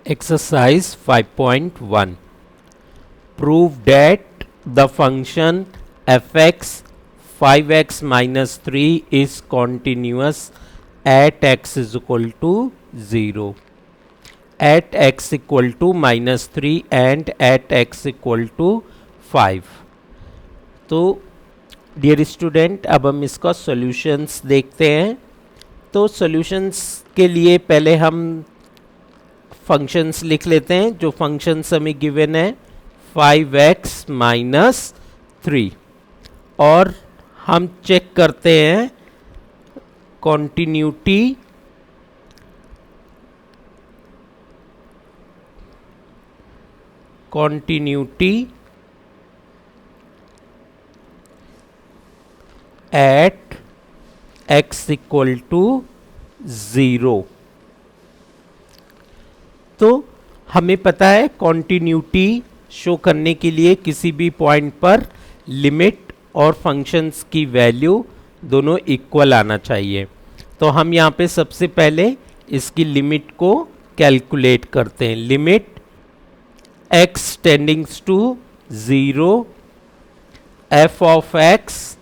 Exercise 5.1. Prove that the function fx 5x minus 3 is continuous at x is equal to 0, at x equal to minus 3 and at x equal to 5. तो dear student, अब हम इसका solutions देखते हैं। तो solutions के लिए पहले हम फंक्शंस लिख लेते हैं। जो फंक्शंस हमें गिवन है 5x माइनस 3, और हम चेक करते हैं continuity at x equal to 0। तो हमें पता है कॉन्टिन्यूटी शो करने के लिए किसी भी पॉइंट पर लिमिट और फंक्शंस की वैल्यू दोनों इक्वल आना चाहिए। तो हम यहाँ पे सबसे पहले इसकी लिमिट को कैलकुलेट करते हैं। Limit x टेंडिंग्स to 0 f of x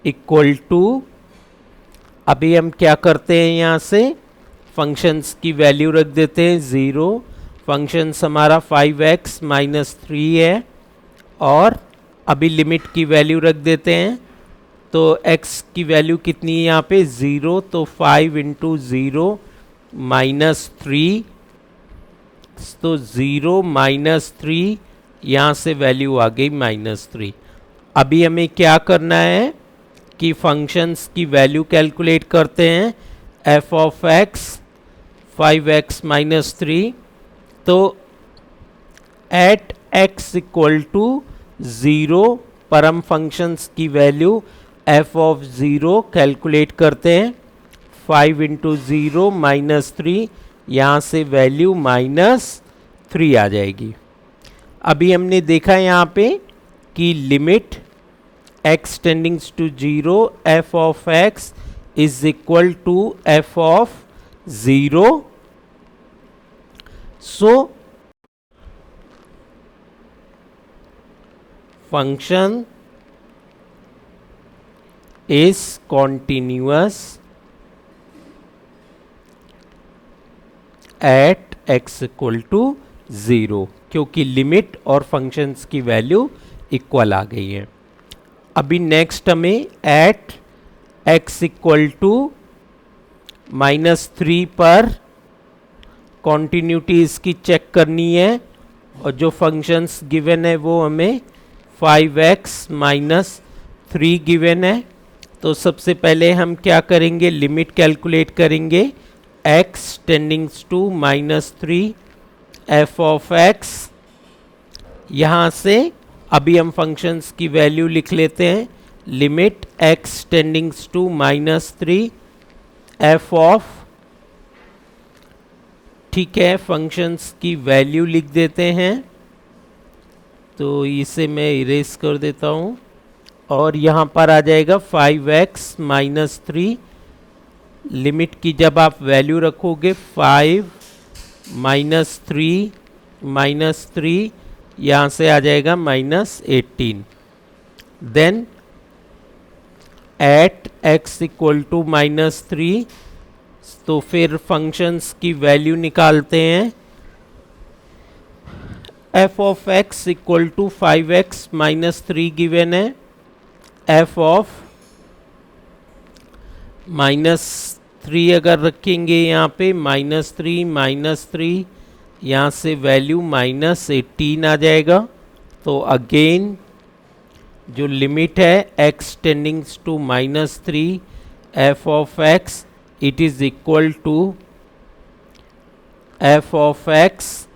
equal to, अभी हम क्या करते हैं, यहाँ से फंक्शंस की वैल्यू रख देते हैं 0। फंक्शंस हमारा 5x माइनस 3 है, और अभी लिमिट की वैल्यू रख देते हैं। तो x की वैल्यू कितनी है यहाँ पे 0, तो 5 इंटू 0 माइनस 3, तो 0 माइनस 3, यहाँ से वैल्यू आ गई माइनस 3। अभी हमें क्या करना है कि फंक्शंस की वैल्यू कैलकुलेट करते हैं। f of x 5x minus 3, तो एट x इक्वल टू 0 पर हम फंक्शंस की वैल्यू f ऑफ 0 कैलकुलेट करते हैं। 5 इंटू 0 माइनस 3, यहाँ से वैल्यू माइनस 3 आ जाएगी। अभी हमने देखा यहाँ पे कि limit x टेंडिंग्स to 0 f of x is equal to f of 0। So function is continuous at x equal to 0, क्योंकि लिमिट और फंक्शंस की वैल्यू इक्वल आ गई है। अभी नेक्स्ट हमें at x equal to minus 3 पर कॉन्टिन्यूटी इसकी चेक करनी है, और जो फंक्शंस गिवन है वो हमें 5x माइनस 3 गिवन है। तो सबसे पहले हम क्या करेंगे, लिमिट कैलकुलेट करेंगे। x टेंडिंग्स to minus 3 f of x, यहाँ से अभी हम फंक्शंस की वैल्यू लिख लेते हैं। Limit x टेंडिंग्स to minus 3 f of, ठीक है, फंक्शंस की वैल्यू लिख देते हैं। तो इसे मैं इरेज कर देता हूँ, और यहाँ पर आ जाएगा 5x माइनस 3। लिमिट की जब आप वैल्यू रखोगे 5 माइनस 3, यहाँ से आ जाएगा minus 18। Then at x equal to minus 3, तो फिर फंक्शंस की वैल्यू निकालते हैं। f of x equal to 5x minus 3 given है। f ऑफ माइनस 3 अगर रखेंगे यहाँ पे माइनस 3, यहाँ से वैल्यू माइनस 18 आ जाएगा। तो अगेन जो लिमिट है x टेंडिंग्स to minus 3 f of x, it is equal to f of x,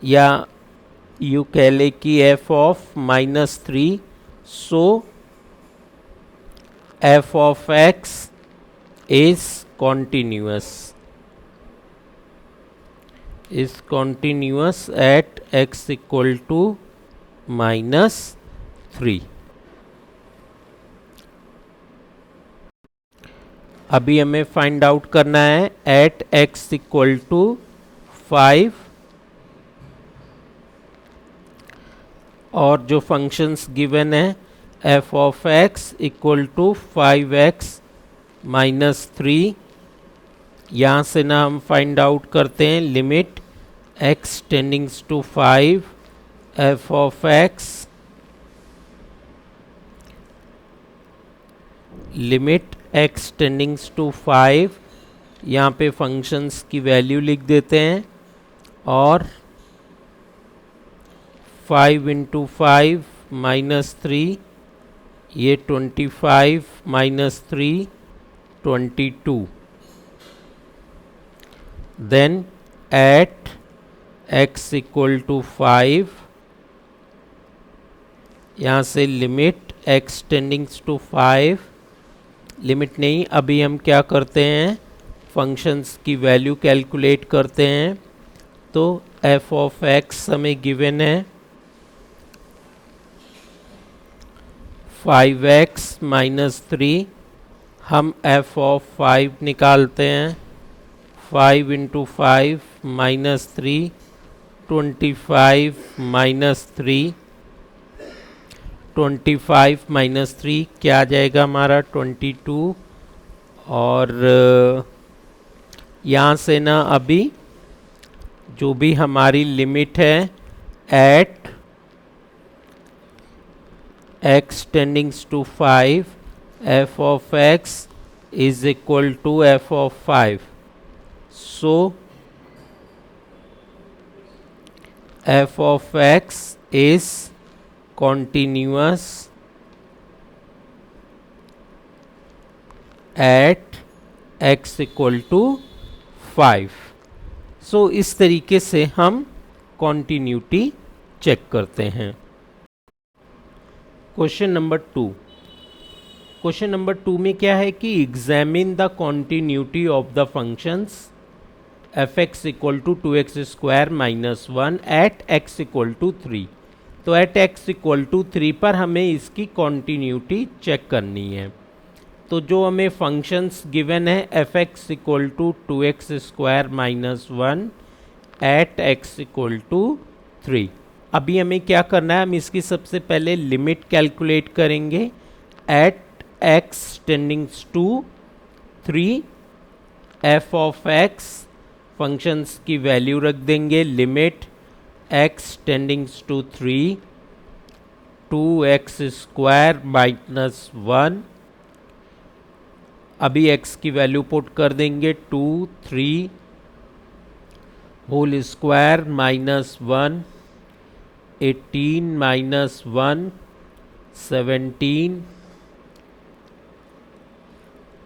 या यू कह ले कि f of minus 3। So f of x is continuous at x equal to minus 3। अभी हमें फाइंड आउट करना है एट x इक्वल टू 5 और जो फंक्शंस गिवन है f of x equal to 5x minus 3, यहाँ से ना हम फाइंड आउट करते हैं limit x टेंडिंग्स to 5 f of x, limit x टेंडिंग्स to 5, यहाँ पे फंक्शंस की वैल्यू लिख देते हैं और 5 इंटू 5 माइनस 3, ये 25 minus 3 22, then at x equal to 5, यहाँ से लिमिट x टेंडिंग्स टू 5, लिमिट नहीं, अभी हम क्या करते हैं फंक्शंस की वैल्यू कैलकुलेट करते हैं। तो f ऑफ x हमें गिवन है 5x माइनस 3, हम f ऑफ 5 निकालते हैं, 5 इंटू 5 माइनस 3 25 माइनस 3, 25 माइनस 3 क्या आ जाएगा हमारा 22, और यहाँ से ना अभी जो भी हमारी लिमिट है at x टेंडिंग्स to 5 f of x is equal to f of 5. So f of x is continuous at x equal to 5. So इस तरीके से हम कॉन्टिन्यूटी चेक करते हैं। क्वेश्चन नंबर 2, क्वेश्चन नंबर 2 में क्या है कि examine the continuity of the functions F X equal to 2x square minus 1 at x equal to 3। तो एट x इक्वल टू 3 पर हमें इसकी कॉन्टिन्यूटी चेक करनी है। तो जो हमें फंक्शंस गिवन है F X equal to 2x square minus 1 at x equal to 3, अभी हमें क्या करना है, हम इसकी सबसे पहले लिमिट कैलकुलेट करेंगे at x टेंडिंग्स to 3 f of x, functions की वैल्यू रख देंगे limit x टेंडिंग्स to 3 2x square minus 1, अभी x की वैल्यू पुट कर देंगे 2 3 होल स्क्वायर माइनस 1 18 माइनस 1 17,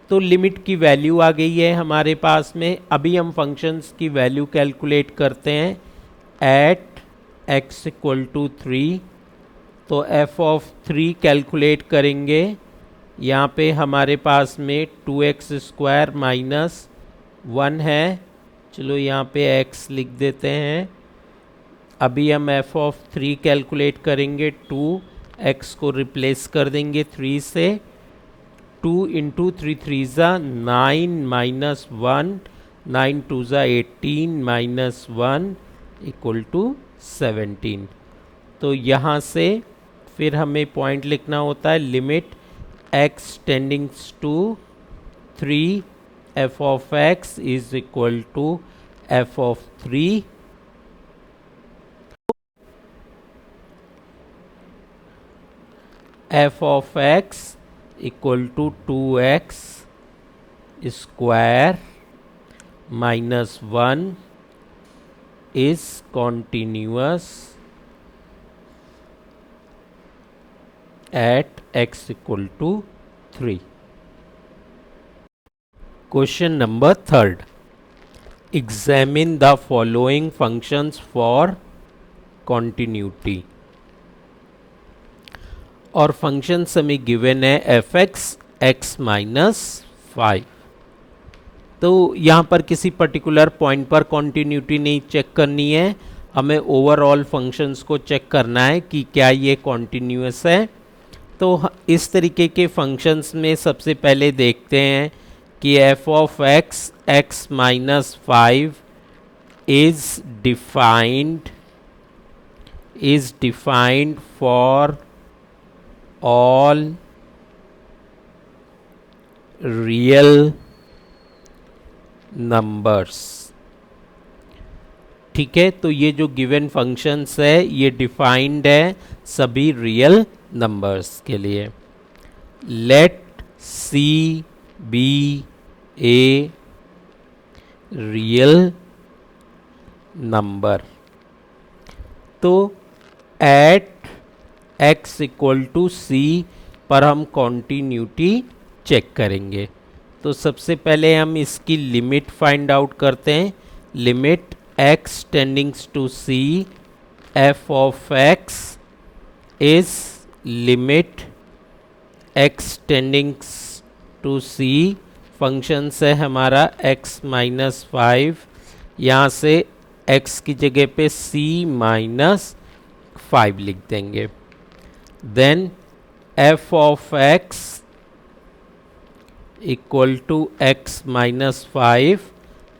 तो लिमिट की वैल्यू आ गई है हमारे पास में। अभी हम फंक्शंस की वैल्यू कैलकुलेट करते हैं एट x इक्वल टू 3, तो f ऑफ 3 कैलकुलेट करेंगे, यहाँ पे हमारे पास में 2x स्क्वायर माइनस 1 है, चलो यहाँ पे x लिख देते हैं। अभी हम f ऑफ 3 कैलकुलेट करेंगे 2, x को रिप्लेस कर देंगे 3 से, 2 इंटू 3 3 ज़ा 9 माइनस 1 9 2 ज़ा 18 माइनस 1 इक्वल टू 17। तो यहाँ से फिर हमें पॉइंट लिखना होता है limit x टेंडिंग्स to 3 f of x is equal to f of 3 f of x equal to 2x square minus 1 is continuous at x equal to 3। Question number 3, examine the following functions for continuity, और function हमें given है F x x minus 5। तो यहाँ पर किसी particular point पर continuity नहीं check करनी है, हमें ओवरऑल फंक्शंस को चेक करना है कि क्या ये कॉन्टिन्यूअस है। तो इस तरीके के फंक्शंस में सबसे पहले देखते हैं कि F of x x minus 5 is defined for all real numbers। ठीक है, तो ये जो गिवन फंक्शंस है ये डिफाइंड है सभी रियल नंबर्स के लिए। Let C be a real number. तो at x equal to C पर हम कॉन्टिन्यूटी चेक करेंगे। तो सबसे पहले हम इसकी लिमिट फाइंड आउट करते हैं। Limit x टेंडिंग्स to c f of x is limit x टेंडिंग्स to c function है हमारा x माइनस 5, यहाँ से x की जगह पे c माइनस 5 लिख देंगे। Then f of x equal to x minus 5,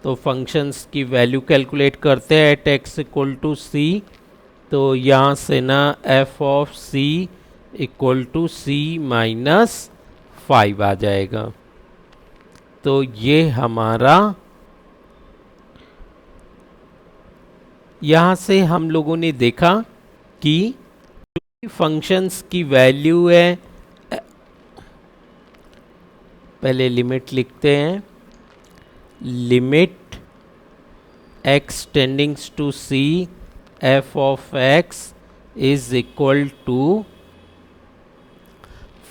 तो फंक्शंस की वैल्यू कैलकुलेट करते हैं at x equal to c। तो यहाँ से ना f of c equal to c minus 5 आ जाएगा। तो ये हमारा, यहाँ से हम लोगों ने देखा कि फंक्शंस की वैल्यू है, पहले लिमिट लिखते हैं। Limit x टेंडिंग्स to c f of x is equal to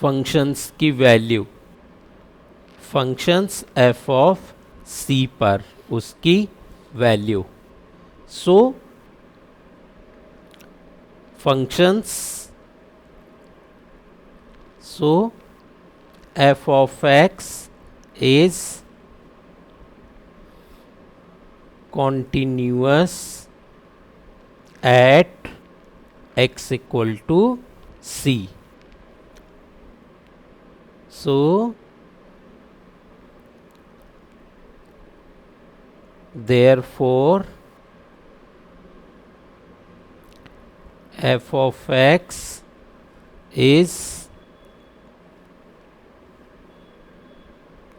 functions की value, functions f of c पर उसकी value. So functions, so f of x is continuous at x equal to c। So therefore f of x is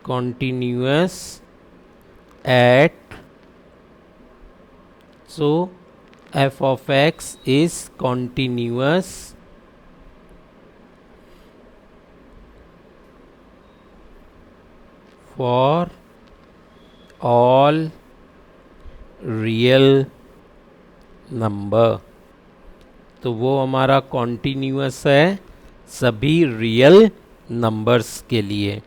continuous at, so f of x is continuous for all real number। तो वो हमारा continuous है सभी real numbers के लिए।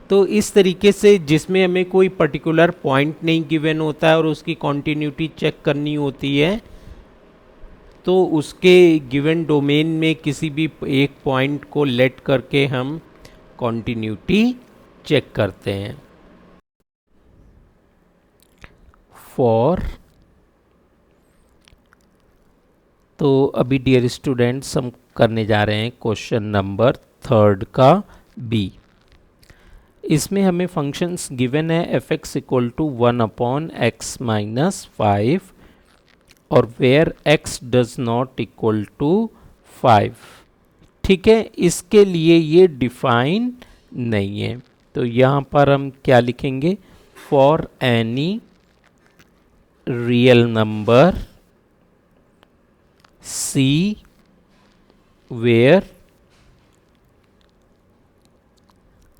तो इस तरीके से जिसमें हमें कोई पर्टिकुलर पॉइंट नहीं गिवन होता है और उसकी कॉन्टिन्यूटी चेक करनी होती है, तो उसके गिवन डोमेन में किसी भी एक पॉइंट को लेट करके हम कॉन्टिन्यूटी चेक करते हैं। फॉर, तो अभी डियर स्टूडेंट्स हम करने जा रहे हैं क्वेश्चन नंबर 3 का बी। इसमें हमें फंक्शंस गिवन है F X equal to 1 upon X minus 5 और where x does not equal to 5। ठीक है, इसके लिए ये डिफाइन नहीं है। तो यहाँ पर हम क्या लिखेंगे, for any real number c where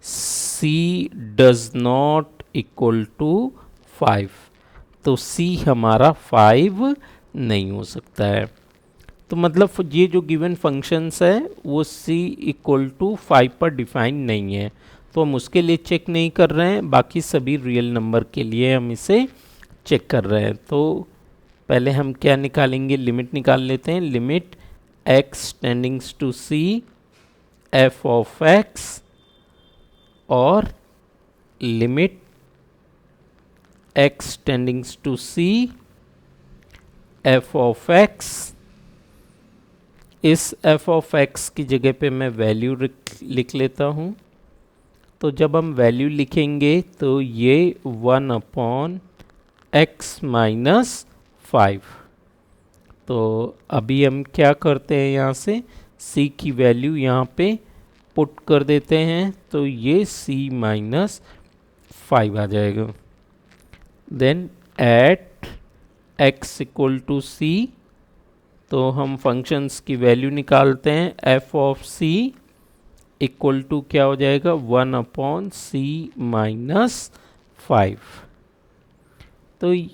c does not equal to 5। तो c हमारा 5 नहीं हो सकता है। तो मतलब ये जो गिवन फंक्शंस है वो c इक्वल टू 5 पर डिफाइन नहीं है, तो हम उसके लिए चेक नहीं कर रहे हैं, बाकी सभी रियल नंबर के लिए हम इसे चेक कर रहे हैं। तो पहले हम क्या निकालेंगे, लिमिट निकाल लेते हैं। Limit x टेंडिंग्स to c f of x और limit x टेंडिंग्स to c f of x। इस f ऑफ x की जगह पे मैं वैल्यू लिख लेता हूँ। तो जब हम वैल्यू लिखेंगे तो ये 1/x-5। तो अभी हम क्या करते हैं, यहाँ से c की वैल्यू यहाँ पे पुट कर देते हैं, तो ये c-5 आ जाएगा। Then at x equal to c, तो हम फंक्शंस की वैल्यू निकालते हैं। f of c equal to क्या हो जाएगा, 1/c-5। तो यह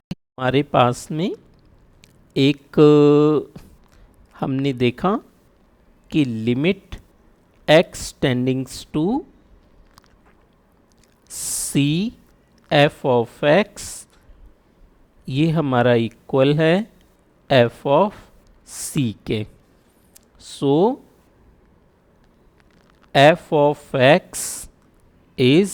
हमारे पास में एक हमने देखा कि limit x टेंडिंग्स to c f of x, ये हमारा इक्वल है f ऑफ c के। So f of x is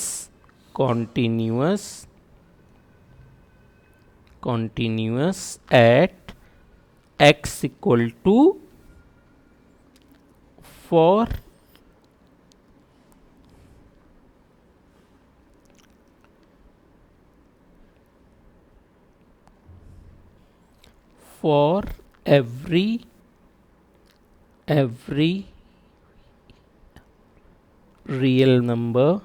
continuous at x equal to for every real number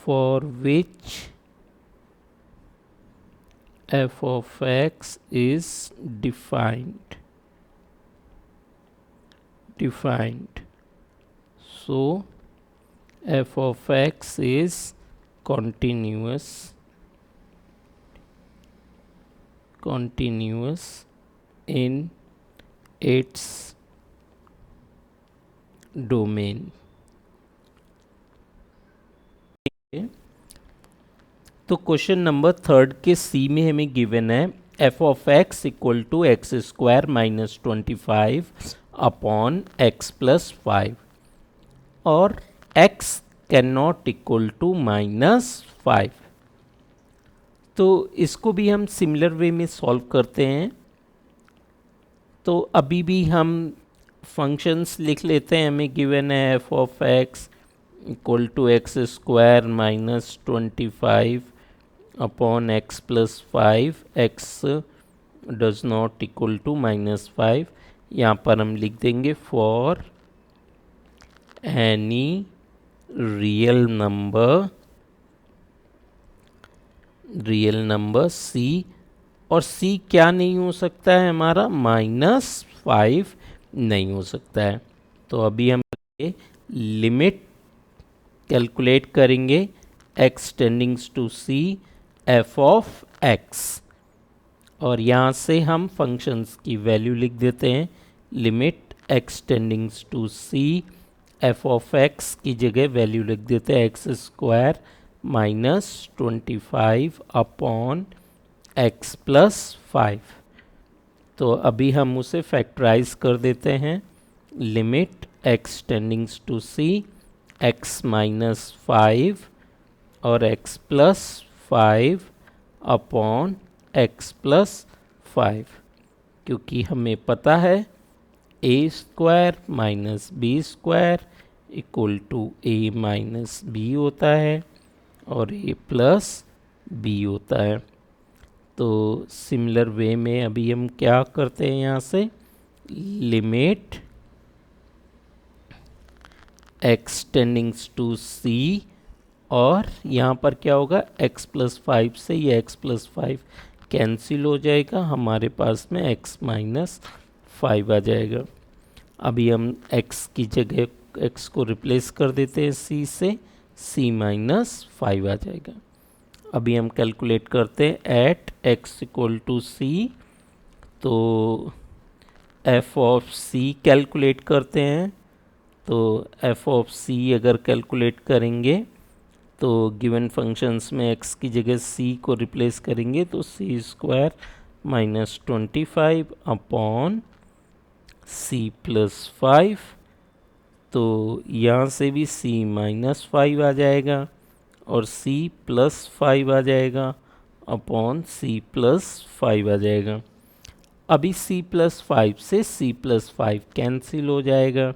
for which f of x is defined. So f of x is continuous in its domain. तो question number 3 के C में हमें given है f of x equal to x² - 25/x+5 और x can not equal to -5। तो इसको भी हम सिमिलर वे में सॉल्व करते हैं। तो अभी भी हम फंक्शंस लिख लेते हैं। हमें गिवन है f of x equal to x² - 25/x+5, x does not equal to -5। यहाँ पर हम लिख देंगे for any real number c, और c क्या नहीं हो सकता है हमारा, -5 नहीं हो सकता है। तो अभी हम लिमिट कैलकुलेट करेंगे x टेंडिंग्स to c f of x, और यहाँ से हम फंक्शंस की वैल्यू लिख देते हैं। Limit x टेंडिंग्स to c f of x की जगह वैल्यू लिख देते हैं x² - 25/x+5। तो अभी हम उसे फैक्टराइज कर देते हैं। Limit x टेंडिंग्स to c x-5 और x+5/x+5, क्योंकि हमें पता है a² - b² equal to a - b होता है और a प्लस b होता है। तो सिमिलर वे में अभी हम क्या करते हैं, यहाँ से लिमिट x टेंडिंग्स टू c, और यहाँ पर क्या होगा, x+5 से ये x+5 कैंसिल हो जाएगा, हमारे पास में x-5 आ जाएगा। अभी हम x की जगह x को रिप्लेस कर देते हैं c से, c-5 आ जाएगा। अभी हम कैलकुलेट करते हैं at x equal to c, तो f ऑफ c कैलकुलेट करते हैं। तो f ऑफ c अगर कैलकुलेट करेंगे तो गिवन फंक्शंस में x की जगह c को रिप्लेस करेंगे, तो c² - 25/c+5, तो यहाँ से भी c-5 आ जाएगा, और c+5 आ जाएगा अपॉन c+5 आ जाएगा। अभी c+5 से c+5 कैंसिल हो जाएगा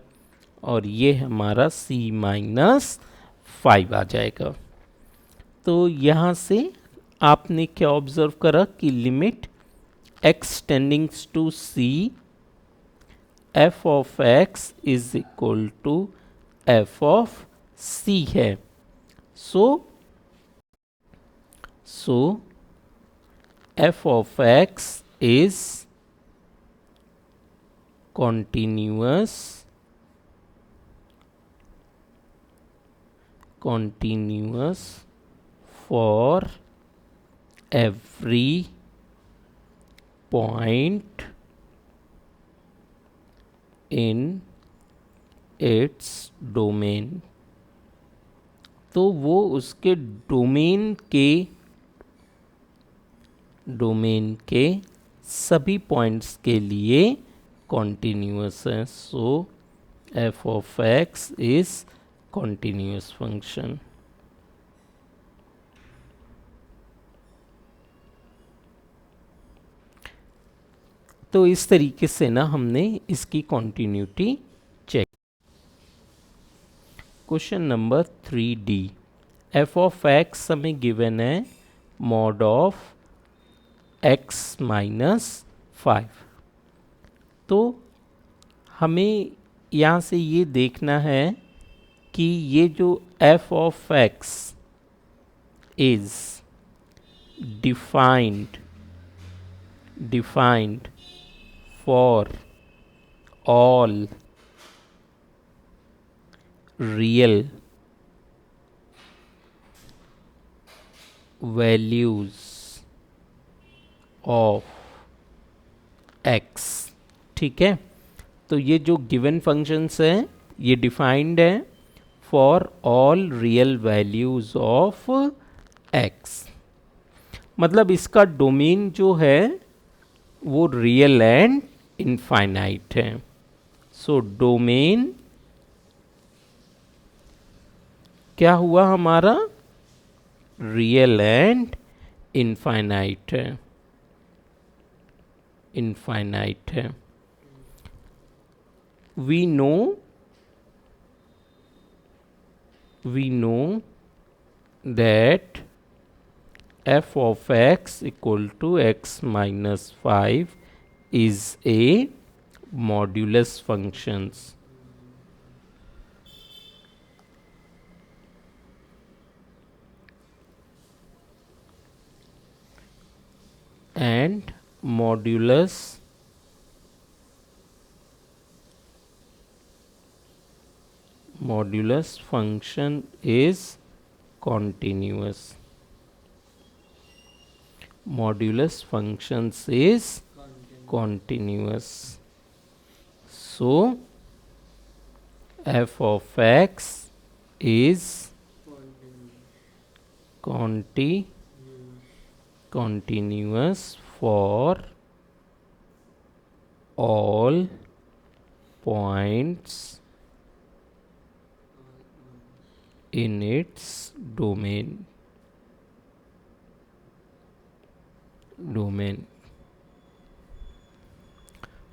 और ये हमारा c-5 आ जाएगा। तो यहाँ से आपने क्या ऑब्जर्व करा कि limit x टेंडिंग्स to c f of x is equal to f of c है। So f of x is continuous for every point in its domain। तो वो उसके डोमेन के सभी पॉइंट्स के लिए कॉन्टिन्यूअस है। So f of x is continuous function. तो इस तरीके से ना हमने इसकी continuity check. Question number 3D, f of x हमें गिवन है मॉड ऑफ x-5। तो हमें यहाँ से ये देखना है कि ये जो f of x is defined for all real values of x। ठीक है, तो ये जो गिवन फंक्शंस हैं ये डिफाइंड है for all real values of x। मतलब इसका डोमेन जो है वो रियल एंड इनफाइनाइट है। सो डोमेन क्या हुआ हमारा, रियल एंड इनफाइनाइट है, इनफाइनाइट है। we know that f of x equal to x-5 is a modulus functions। and modulus function is continuous। Modulus functions is continuous। So f of x is continuous for all points in its domain।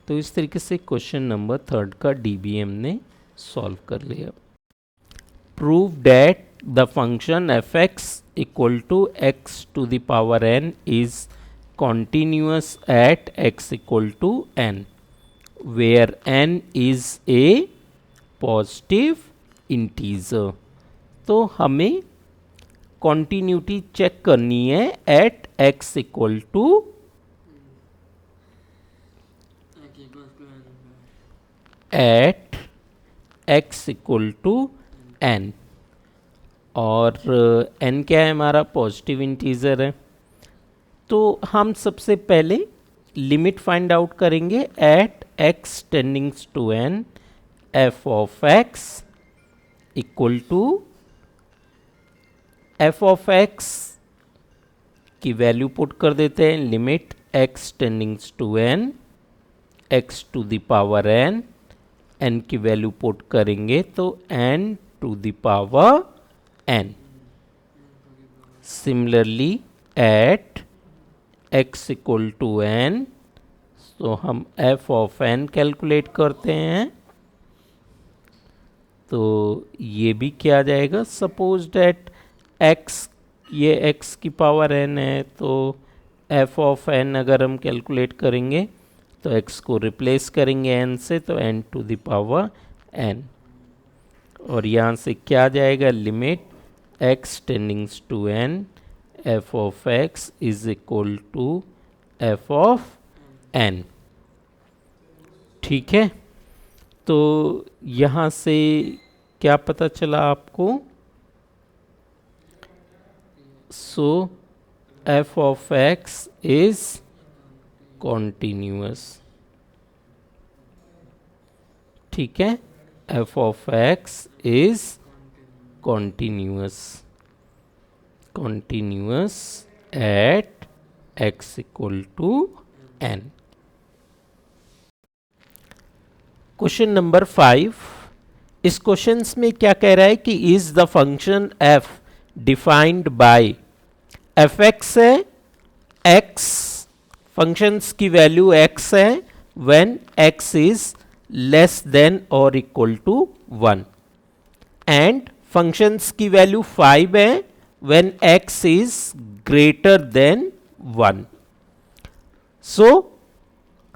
तो इस तरीके से question number 3 का DBM ने solve कर लिया। Prove that the function fx equal to x to the power n is continuous at x equal to n where n is a positive integer। तो हमें कॉन्टिन्यूटी चेक करनी है at x equal to n और n क्या है हमारा, positive integer है। तो हम सबसे पहले लिमिट फाइंड आउट करेंगे at x टेंडिंग्स to n f of x equal to f of x की वैल्यू पुट कर देते हैं, limit x टेंडिंग्स to n x to the power n, n की वैल्यू पुट करेंगे तो n to the power n। Similarly at x equal to n, तो हम f of n calculate करते हैं। तो ये भी क्या आ जाएगा, सपोज डेट x, ये x की पावर n है, तो f ऑफ n अगर हम कैलकुलेट करेंगे तो x को रिप्लेस करेंगे n से, तो n to the power n, और यहाँ से क्या आ जाएगा, limit x टेंडिंग्स to n f of x is equal to f of n। ठीक है, तो यहाँ से क्या पता चला आपको, so f of x is continuous. ठीक है, f of x is continuous at x equal to n। Question number 5, इस क्वेश्चन में क्या कह रहा है कि is the function f defined by, f x है, x फंक्शंस की वैल्यू x है when x is less than और इक्वल टू 1, एंड फंक्शंस की वैल्यू 5 है when x is greater than 1। सो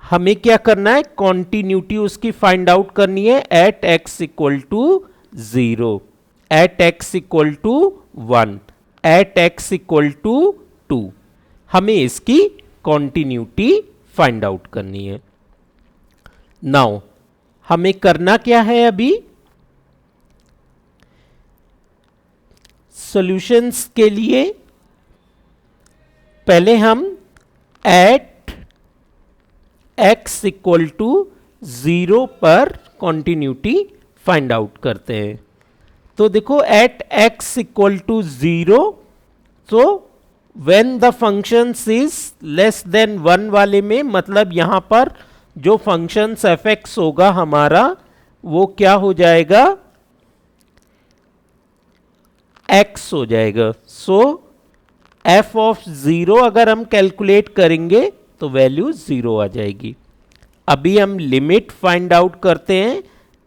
हमें क्या करना है, कॉन्टिन्यूटी उसकी फाइंड आउट करनी है at x equal to 0, at x equal to 1, at x equal to 2। हमें इसकी कॉन्टिन्यूटी फाइंड आउट करनी है। नाउ हमें करना क्या है, अभी सॉल्यूशंस के लिए पहले हम एट x इक्वल टू 0 पर कॉन्टिन्यूटी फाइंड आउट करते हैं। तो देखो एट x इक्वल टू 0, तो when the functions is less then 1 वाले में, मतलब यहां पर जो फंक्शंस एफ एक्स होगा हमारा वो क्या हो जाएगा, x हो जाएगा। सो f ऑफ 0 अगर हम कैलकुलेट करेंगे तो वैल्यू 0 आ जाएगी। अभी हम लिमिट फाइंड आउट करते हैं,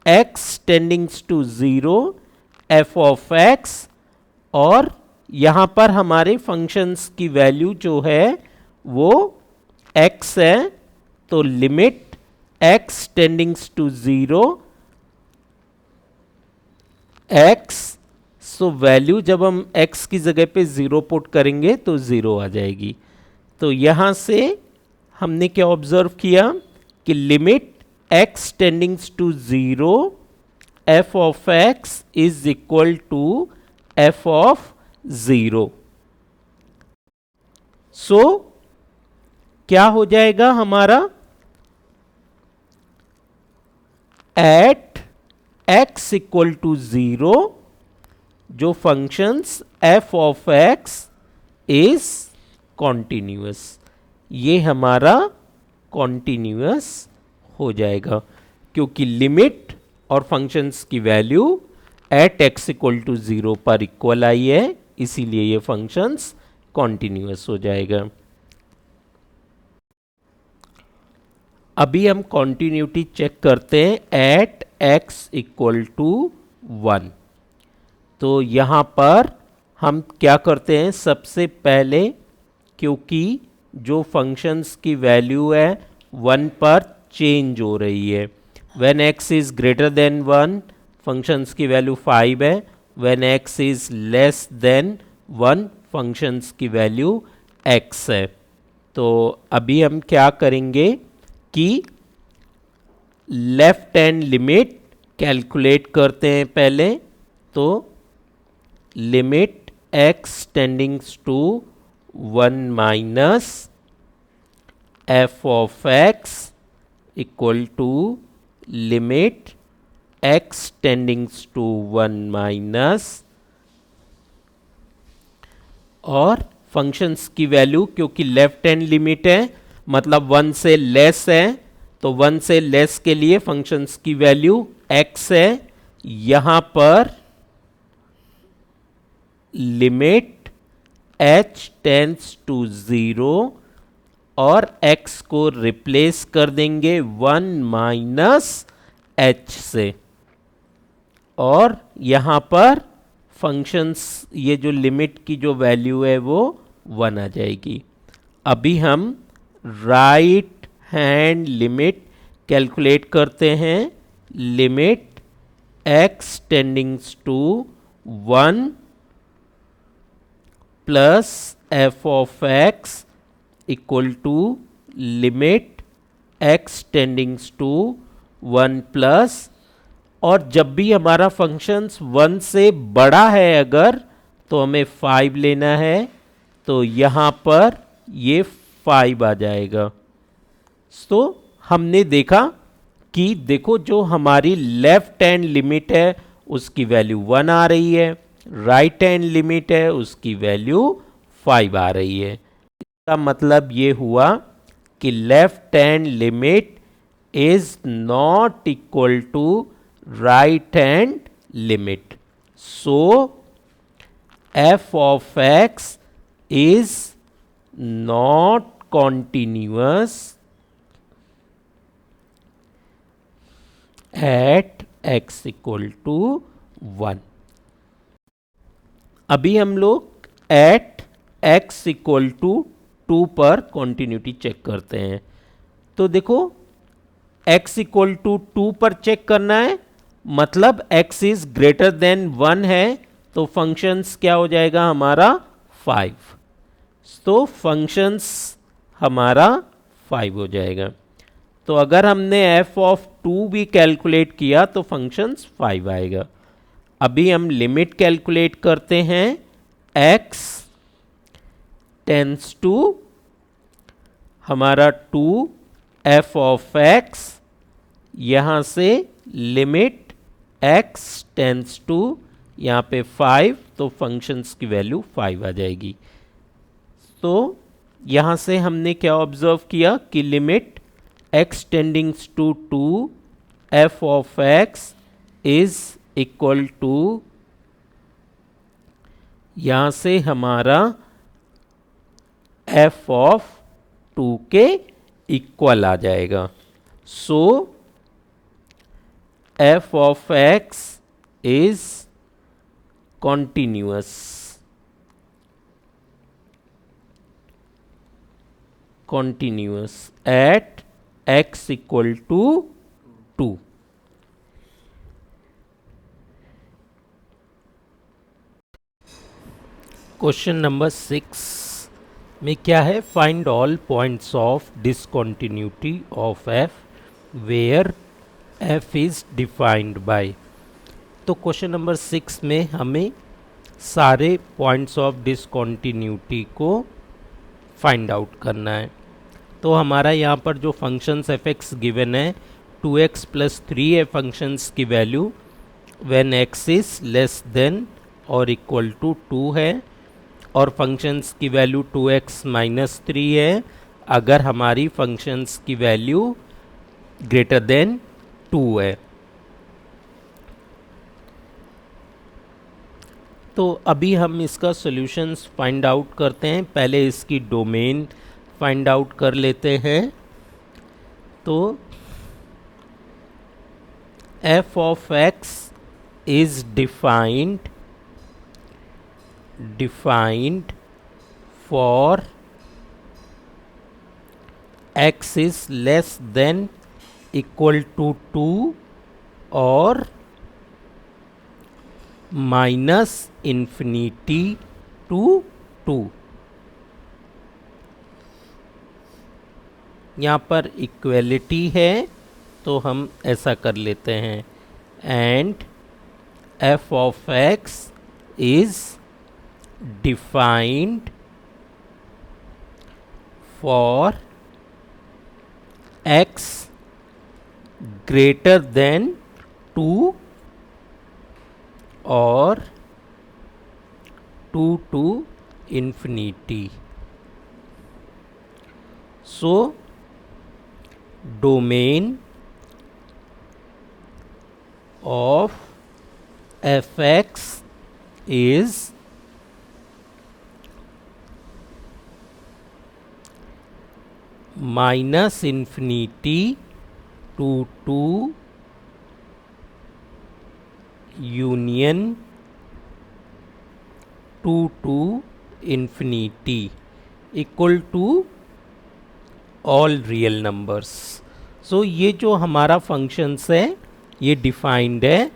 x टेंडिंग्स to 0 f of x, और यहां पर हमारे फंक्शंस की वैल्यू जो है वो x है, तो limit x टेंडिंग्स to 0 x, so value जब हम x की जगह पे 0 पुट करेंगे तो 0 आ जाएगी। तो यहां से हमने क्या ऑब्जर्व किया कि limit x टेंडिंग्स to 0 f of x is equal to f of 0। So क्या हो जाएगा हमारा, एट x इक्वल टू 0 जो functions f of x is continuous, ये हमारा कॉन्टिन्यूअस हो जाएगा, क्योंकि लिमिट और फंक्शंस की value at x equal to 0 पर इक्वल आई है, इसीलिए ये फंक्शंस कॉन्टिन्यूअस हो जाएगा। अभी हम कॉन्टिन्यूटी चेक करते हैं एट x इक्वल टू 1। तो यहां पर हम क्या करते हैं, सबसे पहले क्योंकि जो फंक्शंस की वैल्यू है 1 पर चेंज हो रही है, when x is greater than 1 functions की वैल्यू 5 है, when x is less then 1 functions की वैल्यू x है। तो अभी हम क्या करेंगे कि लेफ्ट हैंड लिमिट कैलकुलेट करते हैं पहले, तो limit x टेंडिंग्स to 1 minus f of x equal to limit x टेंडिंग्स to 1 minus, और फंक्शंस की वैल्यू क्योंकि लेफ्ट हैंड लिमिट है मतलब 1 से लेस है, तो 1 से लेस के लिए फंक्शंस की वैल्यू x है, यहां पर लिमिट h टेंड्स टू 0 और x को रिप्लेस कर देंगे 1 माइनस h से, और यहाँ पर फंक्शंस ये जो लिमिट की जो वैल्यू है वो 1 आ जाएगी। अभी हम राइट हैंड लिमिट कैलकुलेट करते हैं। Limit x टेंडिंग्स to 1 plus f of x equal to limit x टेंडिंग्स to 1 plus, और जब भी हमारा फंक्शंस 1 से बड़ा है अगर, तो हमें 5 लेना है, तो यहाँ पर ये 5 आ जाएगा। तो हमने देखा कि देखो जो हमारी लेफ्ट हैंड लिमिट है उसकी वैल्यू 1 आ रही है, राइट हैंड लिमिट है उसकी वैल्यू 5 आ रही है। इसका मतलब ये हुआ कि left hand limit is not equal to right hand limit. So f of x is not continuous at x equal to 1. अभी हम लोग at x equal to 2 पर कॉन्टिन्यूटी चेक करते हैं। तो देखो x इक्वल टू 2 पर चेक करना है, मतलब x इज ग्रेटर देन 1 है, तो फंक्शंस क्या हो जाएगा हमारा 5, तो फंक्शंस हमारा 5 हो जाएगा। तो अगर हमने f ऑफ 2 भी कैलकुलेट किया तो फंक्शंस 5 आएगा। अभी हम लिमिट कैलकुलेट करते हैं x टेंड्स टू हमारा 2 f ऑफ x, यहाँ से लिमिट x टेंड्स टू यहाँ पे 5, तो फंक्शंस की वैल्यू 5 आ जाएगी। तो यहाँ से हमने क्या ऑब्जर्व किया कि limit x टेंडिंग्स to 2 f of x is equal to, यहाँ से हमारा f ऑफ 2 के इक्वल आ जाएगा। सो f of x is continuous at x equal to 2. Question number 6 में क्या है, find all points of discontinuity of f where f is defined by. तो question number 6 में हमें सारे पॉइंट्स ऑफ डिसकंटिन्यूटी को फाइंड आउट करना है। तो हमारा यहाँ पर जो फंक्शंस f(x) गिवन है 2x प्लस 3 है फंक्शंस की value when x is less than और इक्वल टू 2 है, और फंक्शंस की वैल्यू 2x माइनस 3 है अगर हमारी फंक्शंस की वैल्यू ग्रेटर देन 2 है। तो अभी हम इसका सॉल्यूशंस फाइंड आउट करते हैं। पहले इसकी डोमेन फाइंड आउट कर लेते हैं। तो f of x is defined for x is less than equal to 2 और माइनस इन्फिनिटी टू 2। यहाँ पर इक्वलिटी है तो हम ऐसा कर लेते हैं, and f of x is defined for x greater than 2 और 2 to infinity। So domain of fx is minus infinity to union to infinity equal to all real numbers. So ये जो हमारा फंक्शंस है ये डिफाइंड है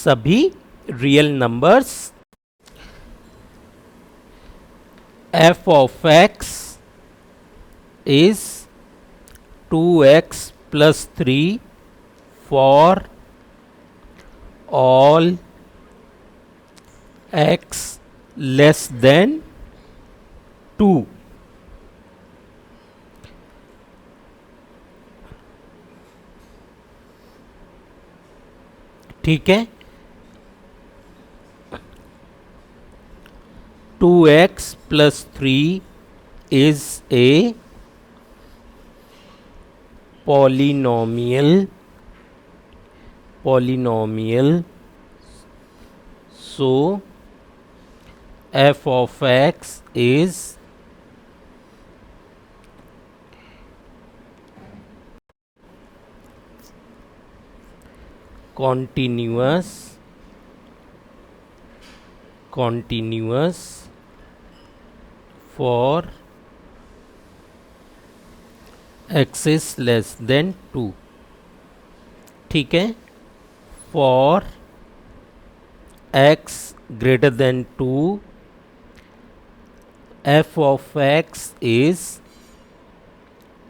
सभी real numbers. f of x is 2x plus 3 for all x less than 2। ठीक है, 2x plus 3 is a polynomial, so f of x is continuous for x is less than 2। ठीक है, for x greater than 2 f of x is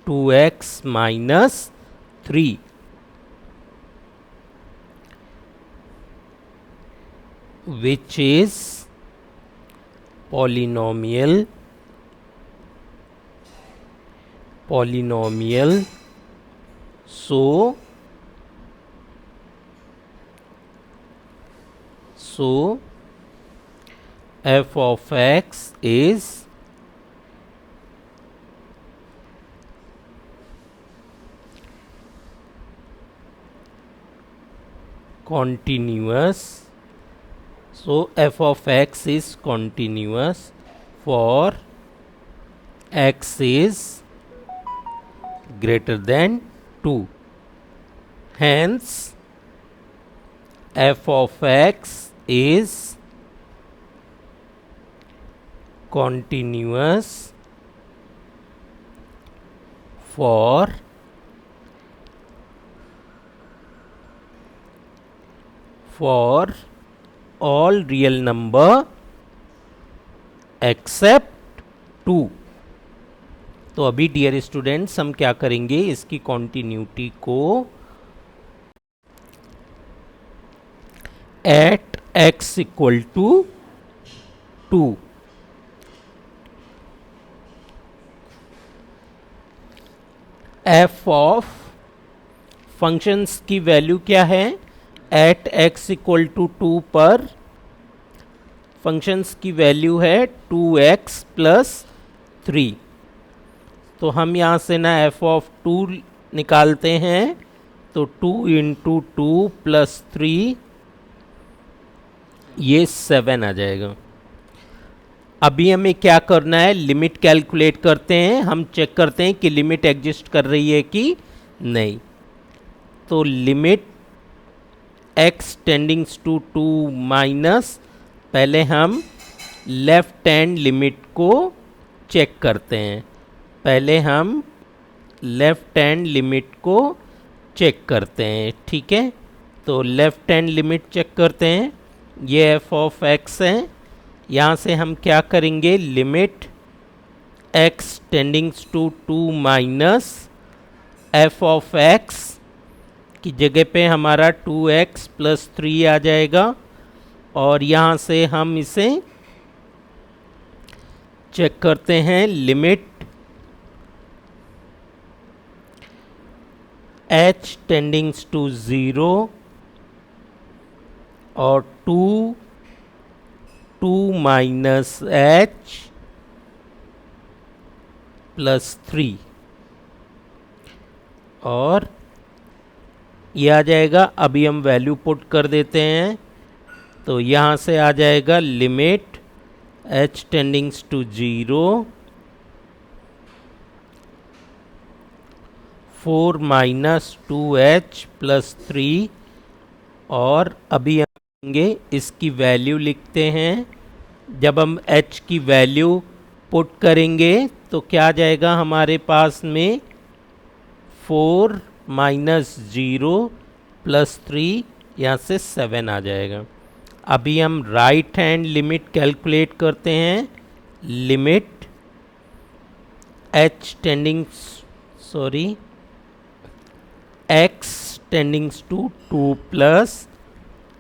2x minus 3, which is polynomial, so f of x is continuous, so f of x is continuous for x is greater than 2, hence f of x is continuous for all real number except 2। तो अभी dear students हम क्या करेंगे, इसकी continuity को at x equal to 2 f of functions की value क्या है, एट x इक्वल टू 2 पर फंक्शंस की वैल्यू है 2x प्लस 3। तो हम यहाँ से ना f ऑफ 2 निकालते हैं, तो 2 इंटू 2 प्लस 3 ये 7 आ जाएगा। अभी हमें क्या करना है, लिमिट कैलकुलेट करते हैं, हम चेक करते हैं कि लिमिट एग्जिस्ट कर रही है कि नहीं। तो लिमिट x टेंडिंग्स टू 2 माइनस, पहले हम लेफ्ट हैंड लिमिट को चेक करते हैं, ठीक है। तो लेफ्ट हैंड लिमिट चेक करते हैं, ये f ऑफ x है, यहाँ से हम क्या करेंगे, limit x टेंडिंग्स to 2 minus f of x की जगह पे हमारा 2x प्लस 3 आ जाएगा, और यहाँ से हम इसे चेक करते हैं, लिमिट h टेंडिंग्स टू 0 और 2 माइनस h प्लस 3, और ये आ जाएगा। अभी हम वैल्यू पुट कर देते हैं, तो यहाँ से आ जाएगा limit h tendings to 0 4 minus 2h plus 3। और अभी हम लेंगे इसकी वैल्यू लिखते हैं। जब हम h की वैल्यू पुट करेंगे तो क्या आ जाएगा हमारे पास में 4 माइनस 0 प्लस 3, यहाँ से 7 आ जाएगा। अभी हम राइट हैंड लिमिट कैलकुलेट करते हैं। Limit h tending x टेंडिंग्स to 2 plus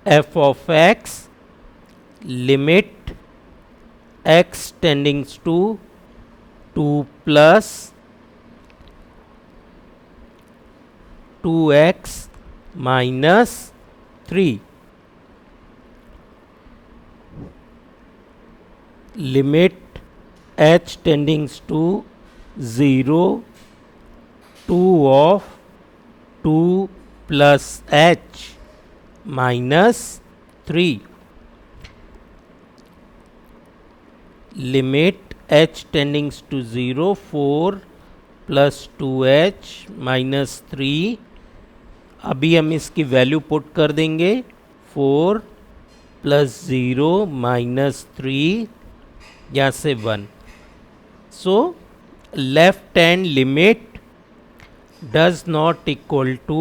f of x, limit x टेंडिंग्स to 2 plus 2x minus 3, limit h tendings to 0 2 of 2 plus h minus 3, limit h tendings to 0 4 plus 2h minus 3। अभी हम इसकी value put कर देंगे 4 plus 0 minus 3, यहाँ से 1। So left hand limit does not equal to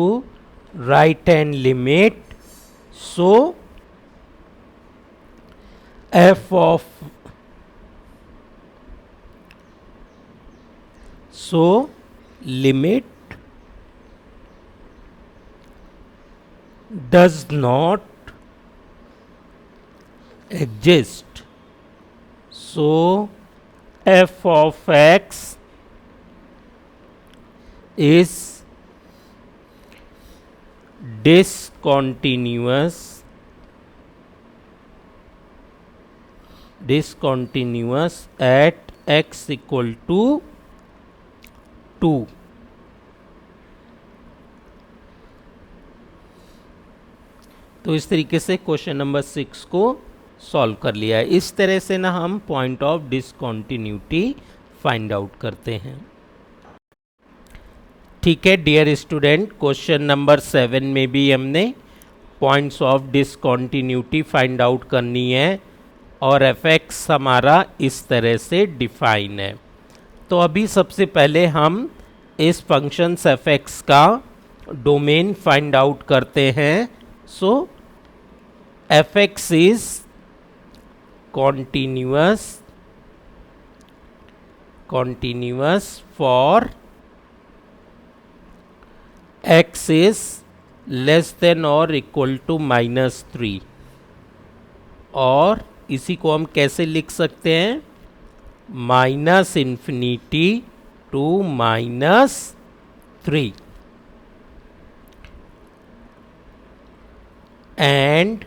right hand limit, so limit does not exist, so f of x is discontinuous at x equal to 2। तो इस तरीके से क्वेश्चन नंबर 6 को solve कर लिया है। इस तरह से ना हम point of discontinuity find out करते हैं। ठीक है डियर स्टूडेंट, क्वेश्चन नंबर 7 में भी हमने points of discontinuity find out करनी है और एफ(x) हमारा इस तरह से डिफाइन है। तो अभी सबसे पहले हम इस फंक्शन एफ(x) का डोमेन फाइंड आउट करते हैं। सो एफ(x) is continuous for x is less than or equal to -3। और इसी को हम कैसे लिख सकते हैं, -∞ to -3 and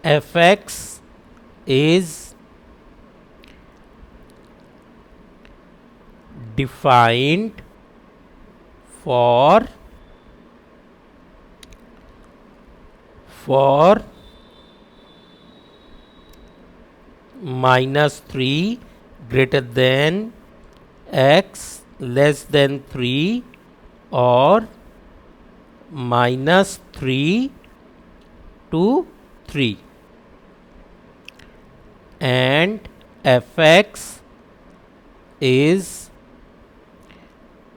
f(x) is defined for -3 greater than x less than 3 or -3 to 3 and f(x) is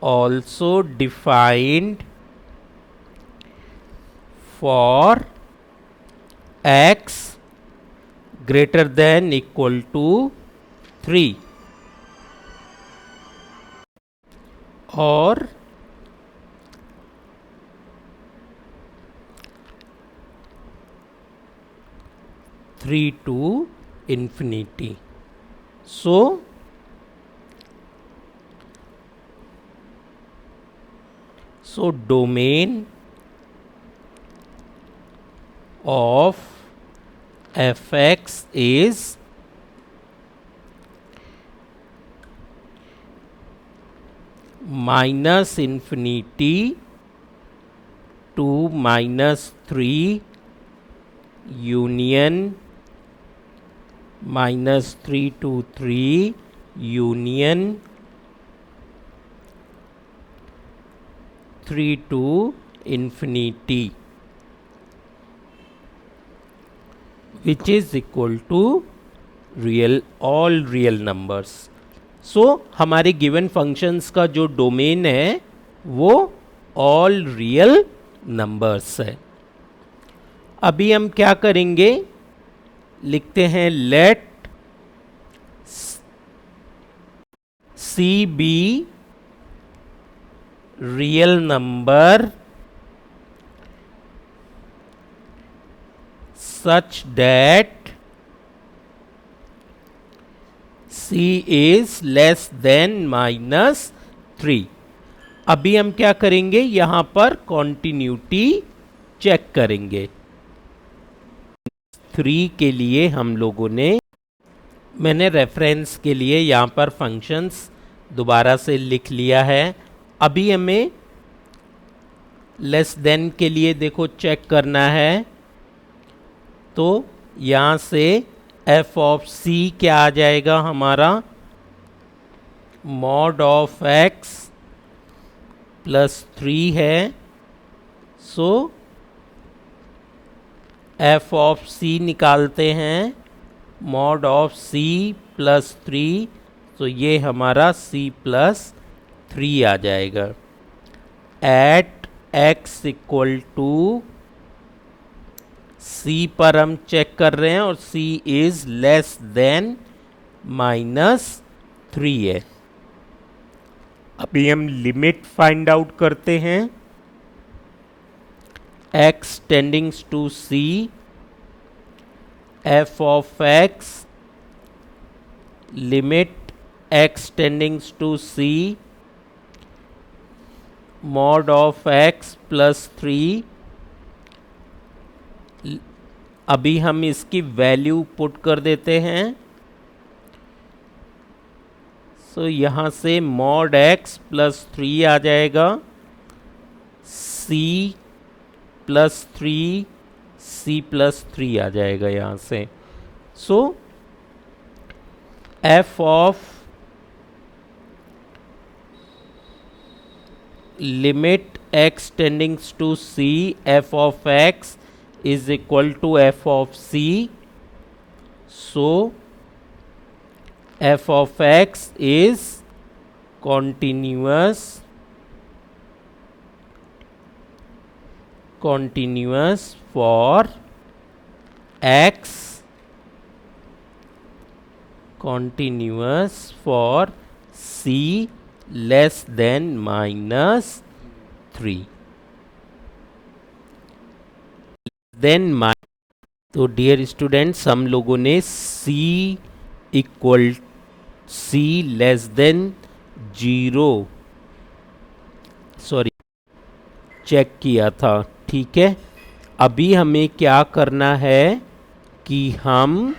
also defined for x greater than equal to 3 और (3 to infinity). So domain of f(x) is -∞ to -3 union -3 to 3 union 3 to infinity, which is equal to all real numbers. सो हमारे given functions का जो domain है वो all real numbers है। अभी हम क्या करेंगे, लिखते हैं let C be real number such that C is less than -3। अभी हम क्या करेंगे, यहां पर कॉन्टिन्यूटी चेक करेंगे। 3 के लिए हम लोगों ने, मैंने रेफरेंस के लिए यहां पर फंक्शंस दोबारा से लिख लिया है। अभी हमें लेस देन के लिए देखो चेक करना है, तो यहाँ से f ऑफ c क्या आ जाएगा हमारा, मॉड ऑफ x प्लस 3 है। सो f ऑफ c निकालते हैं, मॉड ऑफ c प्लस 3, तो ये हमारा c प्लस 3 आ जाएगा। At x equal to C पर हम चेक कर रहे हैं और C इज लेस देन -3 है। अभी हम लिमिट फाइंड आउट करते हैं। x टेंडिंग्स to C, f of x, limit x टेंडिंग्स to C, mod of x plus 3। अभी हम इसकी वैल्यू पुट कर देते हैं। सो यहाँ से मॉड x प्लस 3 आ जाएगा, c प्लस 3, c प्लस 3 आ जाएगा यहाँ से। So f of limit x टेंडिंग्स to c, f of x is equal to f of c. So f of x is continuous for x, continuous for c less than -3। Then तो dear students, हम लोगों ने c equal c less than 0 check किया था, ठीक है। अभी हमें क्या करना है कि हम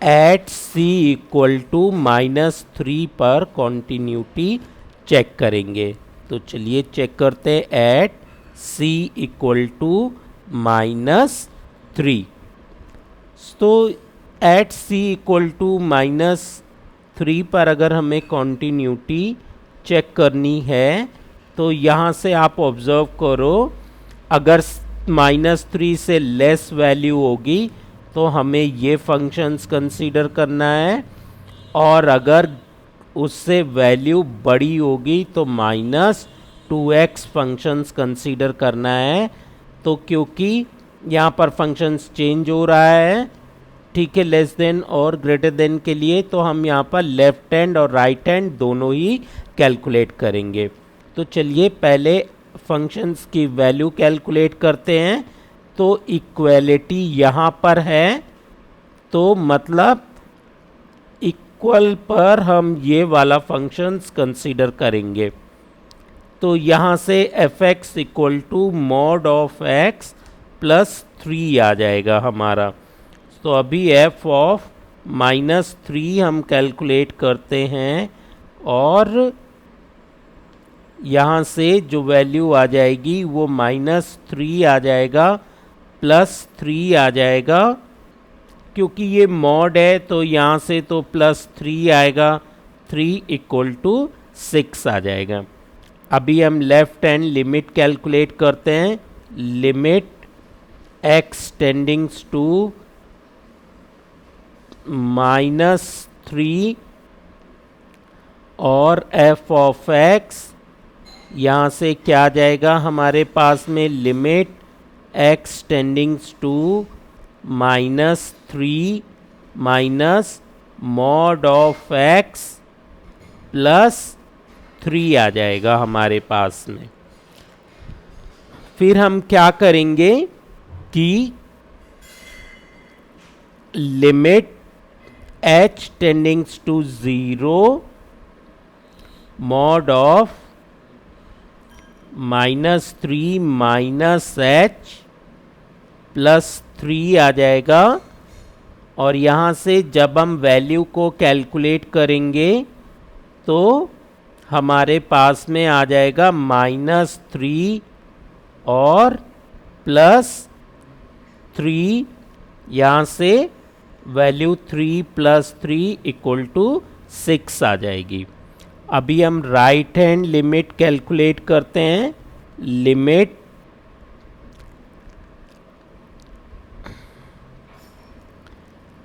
एट c इक्वल टू -3 पर कॉन्टिन्यूटी चेक करेंगे। तो चलिए चेक करते हैं। एट c इक्वल टू -3, तो एट c इक्वल टू -3 पर अगर हमें कॉन्टिन्यूटी चेक करनी है, तो यहाँ से आप ऑब्जर्व करो, अगर -3 से लेस वैल्यू होगी तो हमें ये फंक्शंस कंसीडर करना है, और अगर उससे वैल्यू बड़ी होगी तो -2x फंक्शंस कंसीडर करना है। तो क्योंकि यहाँ पर फंक्शंस चेंज हो रहा है, ठीक है, लेस देन और ग्रेटर देन के लिए, तो हम यहाँ पर लेफ्ट हैंड और राइट हैंड दोनों ही कैलकुलेट करेंगे। तो चलिए पहले फंक्शंस की वैल्यू कैलकुलेट करते हैं। तो इक्वलिटी यहाँ पर है, तो मतलब इक्वल पर हम ये वाला फंक्शंस कंसीडर करेंगे। तो यहाँ से f(x) equal to mod of x plus 3 आ जाएगा हमारा। तो अभी f ऑफ -3 हम कैलकुलेट करते हैं, और यहाँ से जो वैल्यू आ जाएगी वो -3 आ जाएगा, +3 आ जाएगा, क्योंकि ये मॉड है तो यहाँ से तो +3 आएगा, 3 इक्वल टू 6 आ जाएगा। अभी हम लेफ्ट हैंड लिमिट कैलकुलेट करते हैं। लिमिट x टेंडिंग्स टू -3 और f ऑफ x, यहाँ से क्या आ जाएगा हमारे पास में, limit x टेंडिंग्स to -3 minus mod of x plus 3 आ जाएगा हमारे पास में। फिर हम क्या करेंगे कि limit h tendings to 0 mod of -3 minus h plus 3 आ जाएगा। और यहाँ से जब हम वैल्यू को कैलकुलेट करेंगे तो हमारे पास में आ जाएगा -3 और प्लस 3, यहाँ से वैल्यू 3 + 3 = 6 आ जाएगी। अभी हम राइट हैंड लिमिट कैलकुलेट करते हैं। Limit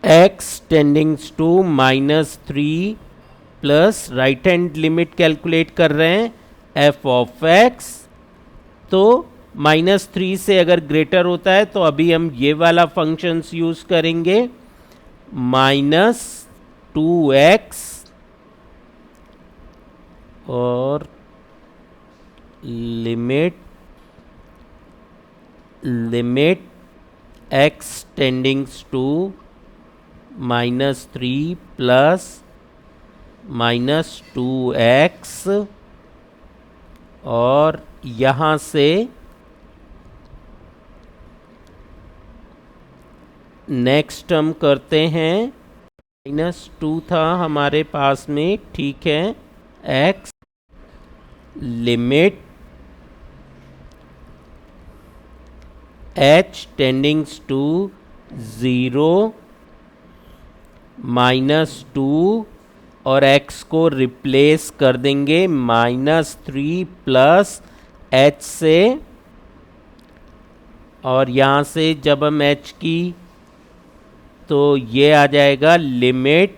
x टेंडिंग्स to -3 plus right hand limit calculate कर रहे हैं f ऑफ x, तो -3 से अगर ग्रेटर होता है तो अभी हम ये वाला फंक्शंस यूज करेंगे, -2x और limit x टेंडिंग्स to -3 plus -2x, और यहाँ से नेक्स्ट हम करते हैं, -2 था हमारे पास में, ठीक है, x limit h tendings to 0 -2 और x को रिप्लेस कर देंगे -3 प्लस h से, और यहाँ से जब हम h की, तो ये आ जाएगा लिमिट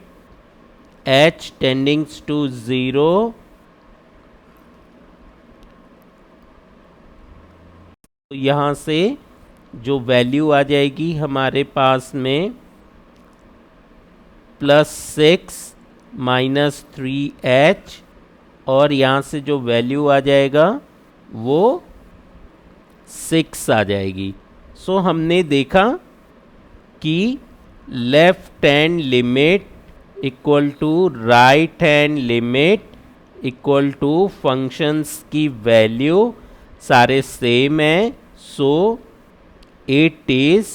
h टेंडिंग्स टू 0 तो यहाँ से जो वैल्यू आ जाएगी हमारे पास में +6 -3h, और यहाँ से जो वैल्यू आ जाएगा वो 6 आ जाएगी। सो हमने देखा कि left hand limit equal to right hand limit equal to functions की वैल्यू सारे सेम हैं, so it is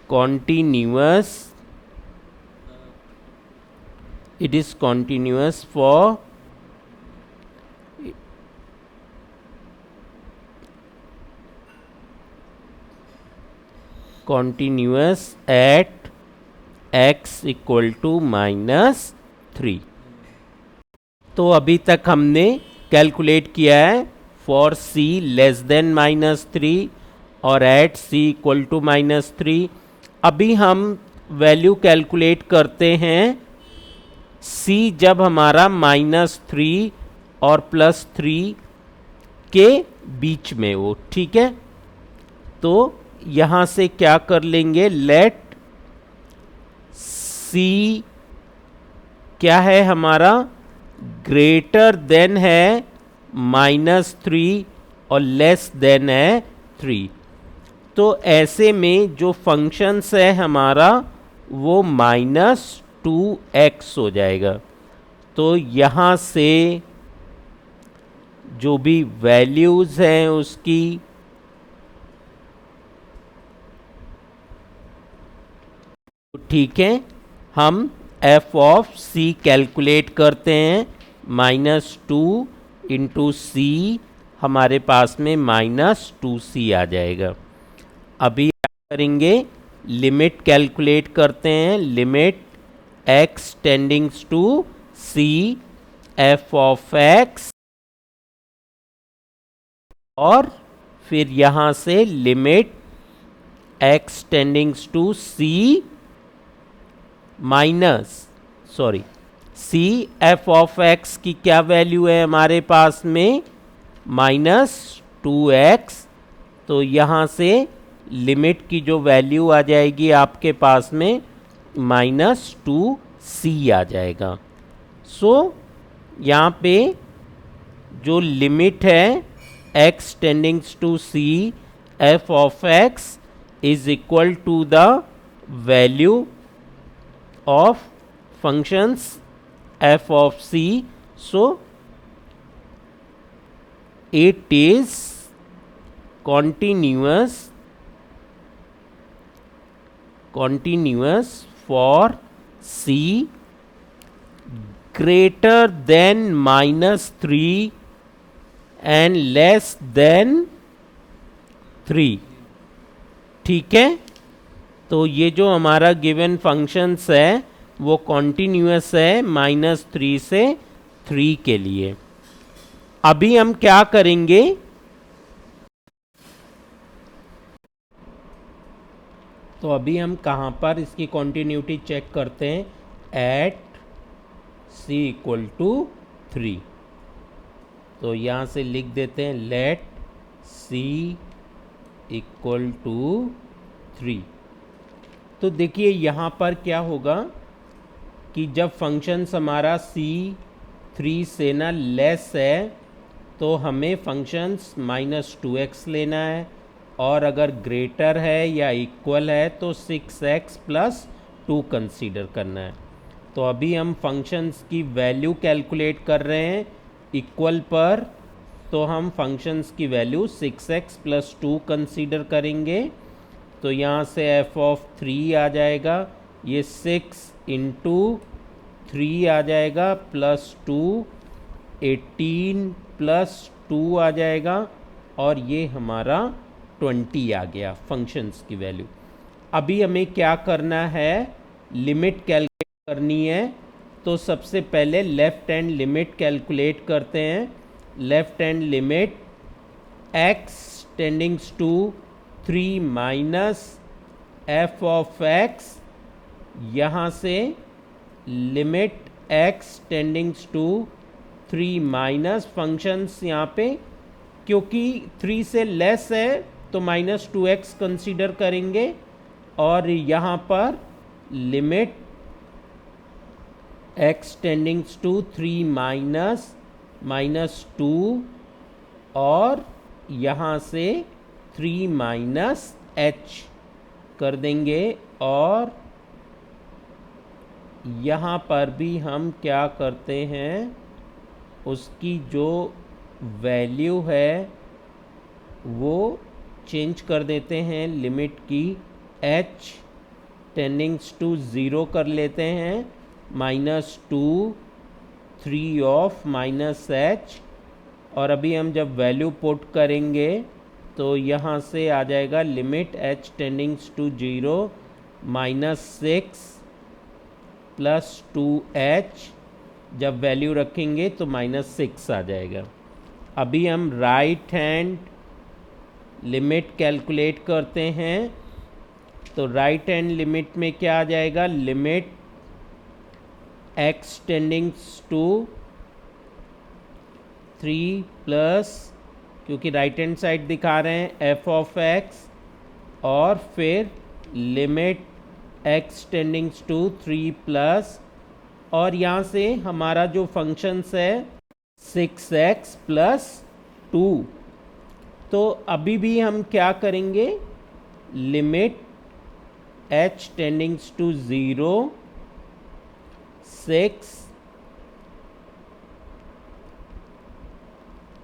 continuous, it is continuous for continuous at x equal to -3। तो अभी तक हमने कैलकुलेट किया है फॉर c लेस देन -3 और एट c इक्वल टू -3। अभी हम वैल्यू कैलकुलेट करते हैं c जब हमारा -3 और +3 के बीच में हो, ठीक है। तो यहाँ से क्या कर लेंगे, लेट c क्या है हमारा, ग्रेटर देन है -3 और लेस देन है 3। तो ऐसे में जो फंक्शंस है हमारा वो -2x हो जाएगा। तो यहाँ से जो भी वैल्यूज़ हैं उसकी ठीक है, हम f ऑफ c कैलकुलेट करते हैं, -2 इंटू c हमारे पास में -2c आ जाएगा। अभी क्या करेंगे, लिमिट कैलकुलेट करते हैं, limit x टेंडिंग्स to c f of x और फिर यहाँ से limit x टेंडिंग्स to c minus sorry c f of x की क्या वैल्यू है हमारे पास में -2x। तो यहाँ से लिमिट की जो वैल्यू आ जाएगी आपके पास में -2c आ जाएगा। सो यहाँ पे जो लिमिट है x टेंडिंग्स to c f of x is equal to the value of functions f of c. So it is continuous for c greater than -3 and less than 3। ठीक है, तो ये जो हमारा गिवन फंक्शंस है वो कॉन्टिन्यूअस है -3 से 3 के लिए। अभी हम क्या करेंगे, तो अभी हम कहाँ पर इसकी कॉन्टिन्यूटी चेक करते हैं, एट c = 3। तो यहाँ से लिख देते हैं लेट c = 3। तो देखिए यहाँ पर क्या होगा कि जब फंक्शंस हमारा c 3 से ना लेस है तो हमें फंक्शंस -2x लेना है, और अगर ग्रेटर है या इक्वल है तो 6x + 2 कंसीडर करना है। तो अभी हम फंक्शंस की वैल्यू कैलकुलेट कर रहे हैं इक्वल पर, तो हम फंक्शंस की वैल्यू 6x + 2 कंसीडर करेंगे। तो यहाँ से f ऑफ 3 आ जाएगा, ये 6 × 3 आ जाएगा +2 18 + 2 आ जाएगा, और ये हमारा 20 आ गया फंक्शंस की वैल्यू। अभी हमें क्या करना है, लिमिट कैलकुलेट करनी है। तो सबसे पहले लेफ्ट हैंड लिमिट कैलकुलेट करते हैं। Left hand limit x टेंडिंग्स to 3 minus f of x, यहाँ से limit x टेंडिंग्स to 3 minus functions यहाँ पे क्योंकि 3 से लेस है तो -2x कंसीडर करेंगे, और यहाँ पर लिमिट x टेंडिंग्स टू 3 माइनस -2, और यहाँ से 3 माइनस h कर देंगे, और यहाँ पर भी हम क्या करते हैं, उसकी जो वैल्यू है वो चेंज कर देते हैं, लिमिट की h टेंडिंग्स टू 0 कर लेते हैं, -2 3 ऑफ -h, और अभी हम जब वैल्यू पुट करेंगे तो यहाँ से आ जाएगा limit h tendings to 0 -6 + 2h, जब वैल्यू रखेंगे तो -6 आ जाएगा। अभी हम राइट हैंड लिमिट कैलकुलेट करते हैं। तो राइट हैंड लिमिट में क्या आ जाएगा, लिमिट x टेंडिंग्स टू 3 प्लस, क्योंकि राइट हैंड साइड दिखा रहे हैं, f ऑफ x, और फिर लिमिट x टेंडिंग्स टू 3 प्लस, और यहाँ से हमारा जो फंक्शंस है 6x + 2। तो अभी भी हम क्या करेंगे, limit h tendings to 0 6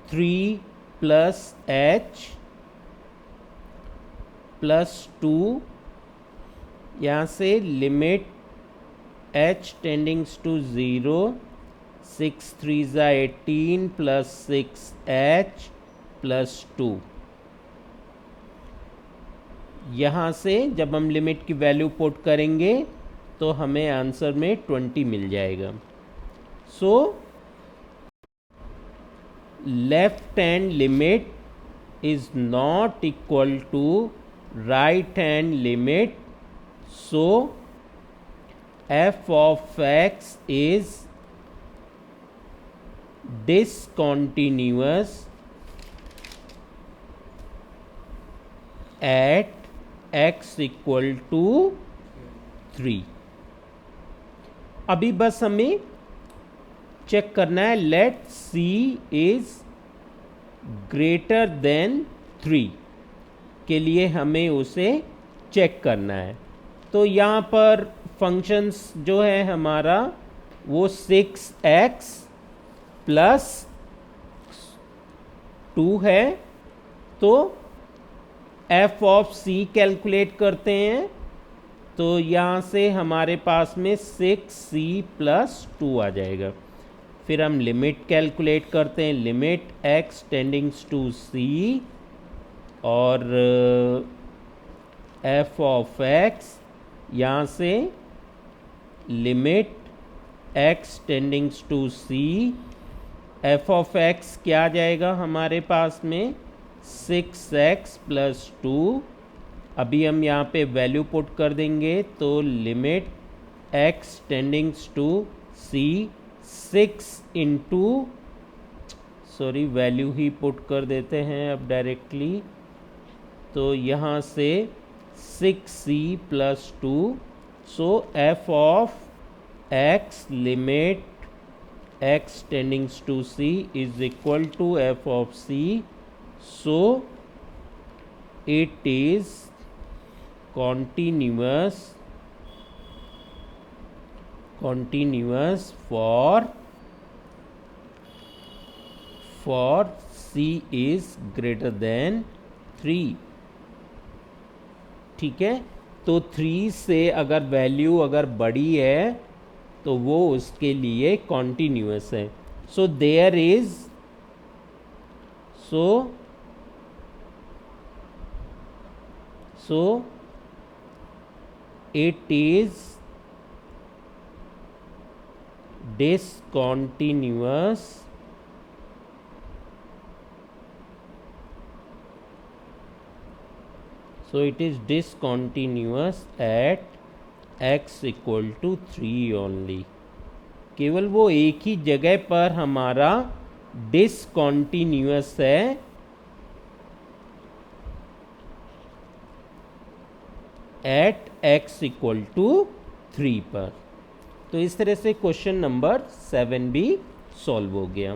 3 + h + 2, यहाँ से limit h tendings to 0 6 3 18 + 6h + 2। यहाँ से जब हम लिमिट की वैल्यू पुट करेंगे तो हमें आंसर में 20 मिल जाएगा। So left hand limit is not equal to right hand limit, so f of x is discontinuous at x equal to 3। अभी बस हमें चेक करना है let c is greater than 3 के लिए हमें उसे चेक करना है। तो यहाँ पर फंक्शंस जो है हमारा वो 6x प्लस 2 है। तो f ऑफ c कैलकुलेट करते हैं, तो यहाँ से हमारे पास में 6c प्लस 2 आ जाएगा। फिर हम लिमिट कैलकुलेट करते हैं, लिमिट x टेंडिंग्स टू c और f ऑफ x, यहाँ से limit x टेंडिंग्स to c, f of x क्या आ जाएगा हमारे पास में 6x प्लस 2। अभी हम यहाँ पे वैल्यू पुट कर देंगे, तो limit x टेंडिंग्स to c 6 into, sorry value ही पुट कर देते हैं अब डायरेक्टली, तो यहाँ से 6c plus 2। So f of x limit x tendings to c is equal to f of c, so it is continuous for c is greater than 3। ठीक है, तो 3 से अगर वैल्यू अगर बड़ी है तो वो उसके लिए कॉन्टिन्यूअस है। So there is, so it is discontinuous at x equal to 3 only. केवल वो एक ही जगह पर हमारा डिसकॉन्टिन्यूअस है, एट x इक्वल टू 3 पर। तो इस तरह से क्वेश्चन नंबर 7 भी सॉल्व हो गया।